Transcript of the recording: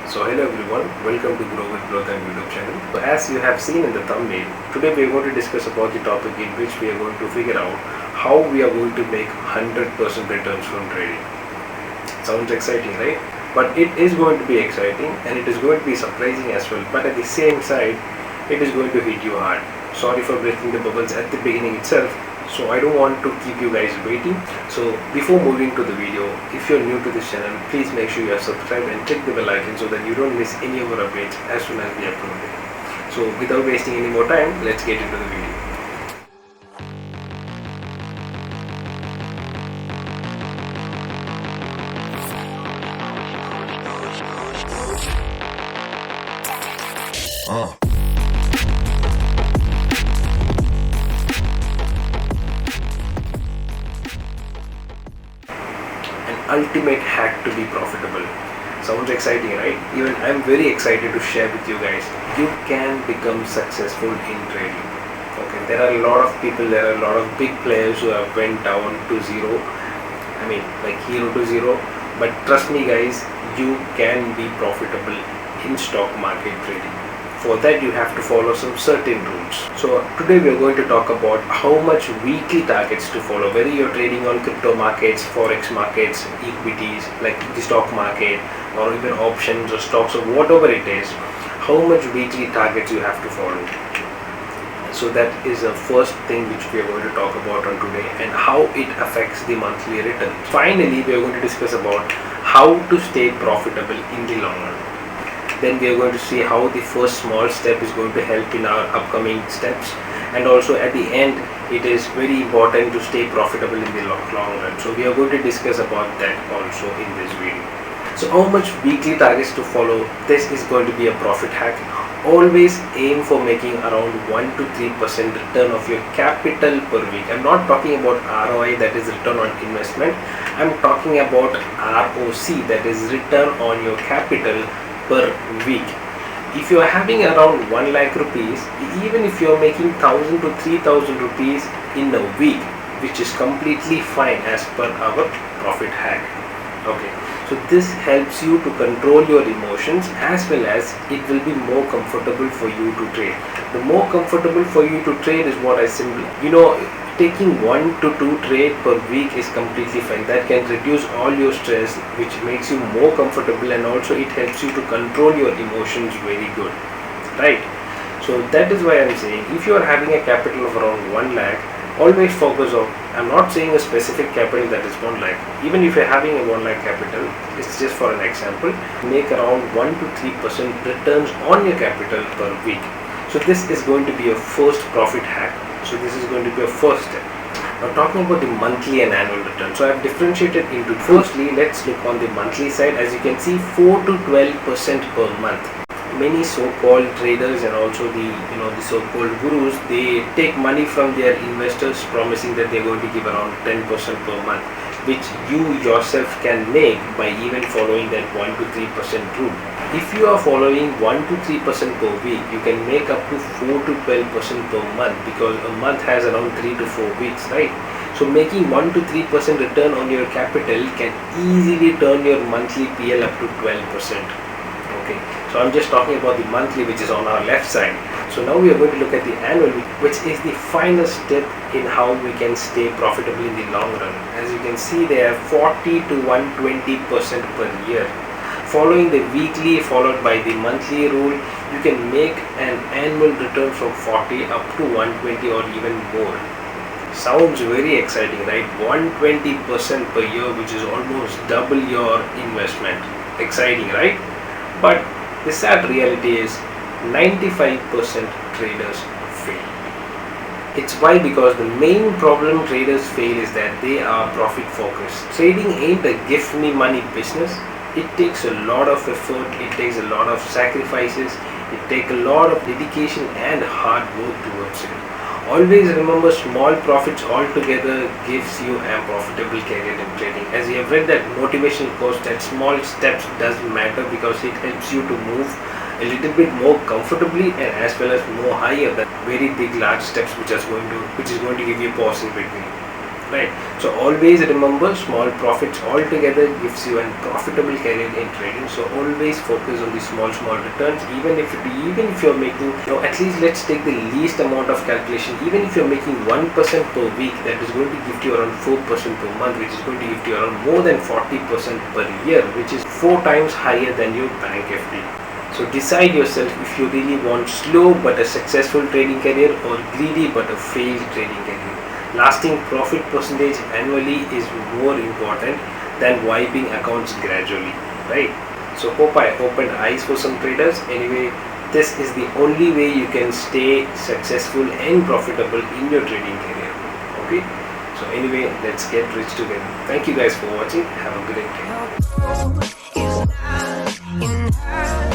So hello everyone, welcome to Grow with Growth and YouTube channel. So as you have seen in the thumbnail, today we are going to discuss about the topic in which we are going to figure out how we are going to make 100% returns from trading. Sounds exciting, right? But it is going to be exciting and it is going to be surprising as well. But at the same side, it is going to hit you hard. Sorry for breaking the bubbles at the beginning itself. So I don't want to keep you guys waiting. So before moving to the video, if you're new to this channel, please make sure you are subscribed and click the bell icon so that you don't miss any of our updates as soon as we upload it. So without wasting any more time, let's get into the video. Ultimate hack to be profitable. Sounds exciting, right? Even I'm very excited to share with you guys. You can become successful in trading. Okay, there are a lot of people, there are a lot of big players who have went down to zero. I mean, like hero to zero. But trust me, guys, you can be profitable in stock market trading. For that you have to follow some certain rules. So today we are going to talk about how much weekly targets to follow, whether you're trading on crypto markets, forex markets, equities like the stock market, or even options or stocks or whatever it is, how much weekly targets you have to follow. So that is the first thing which we are going to talk about on today, and how it affects the monthly return. Finally, we are going to discuss about how to stay profitable in the long run. Then we are going to see how the first small step is going to help in our upcoming steps, and also at the end it is very important to stay profitable in the long run. So we are going to discuss about that also in this video. So how much weekly targets to follow? This is going to be a profit hack. Always aim for making around 1 to 3% return of your capital per week. I'm not talking about ROI, that is return on investment. I'm talking about ROC, that is return on your capital per week. If you are having around 1 lakh rupees, even if you are making 1000 to 3000 rupees in a week, which is completely fine as per our profit hack. Okay, so this helps you to control your emotions, as well as it will be more comfortable for you to trade. The more comfortable for you to trade is what I simply, taking 1 to 2 trade per week is completely fine. That can reduce all your stress, which makes you more comfortable, and also it helps you to control your emotions very good, right? So that is why I'm saying, if you are having a capital of around 1 lakh, always focus on, I'm not saying a specific capital that is 1 lakh. Even if you're having a 1 lakh capital, it's just for an example, make around 1 to 3% returns on your capital per week. So this is going to be your first profit hack. So this is going to be a first step. Now talking about the monthly and annual return. So I have differentiated into, firstly, let's look on the monthly side. As you can see, 4 to 12% per month. Many so-called traders and also the so-called gurus, they take money from their investors, promising that they're going to give around 10% per month, which you yourself can make by even following that 1 to 3% rule. If you are following 1 to 3% per week, you can make up to 4 to 12% per month, because a month has around 3 to 4 weeks, right? So making 1 to 3% return on your capital can easily turn your monthly PL up to 12%. Okay, so I'm just talking about the monthly, which is on our left side. So now we are going to look at the annual, which is the final step in how we can stay profitable in the long run. As you can see, they are 40 to 120% per year. Following the weekly followed by the monthly rule, you can make an annual return from 40 up to 120 or even more. Sounds very exciting, right? 120% per year, which is almost double your investment. Exciting, right? But the sad reality is 95% traders fail. It's why? Because the main problem traders fail is that they are profit focused. Trading ain't a give me money business. It takes a lot of effort, it takes a lot of sacrifices, it takes a lot of dedication and hard work towards it. Always remember, small profits altogether gives you a profitable career in trading. As you have read that motivational quote, that small steps does matter, because it helps you to move a little bit more comfortably and as well as more higher than very big large steps which is going to give you pause in between. right? So always remember, small profits altogether gives you a profitable career in trading. So always focus on the small returns, even if you're making, at least let's take the least amount of calculation. Even if you're making 1% per week, that is going to give you around 4% per month, which is going to give you around more than 40% per year, which is 4 times higher than your bank FD. So decide yourself if you really want slow but a successful trading career, or greedy but a failed trading career. Lasting profit percentage annually is more important than wiping accounts gradually, right? So hope I opened eyes for some traders. Anyway, this is the only way you can stay successful and profitable in your trading career. Okay, so anyway, let's get rich together. Thank you guys for watching. Have a great day.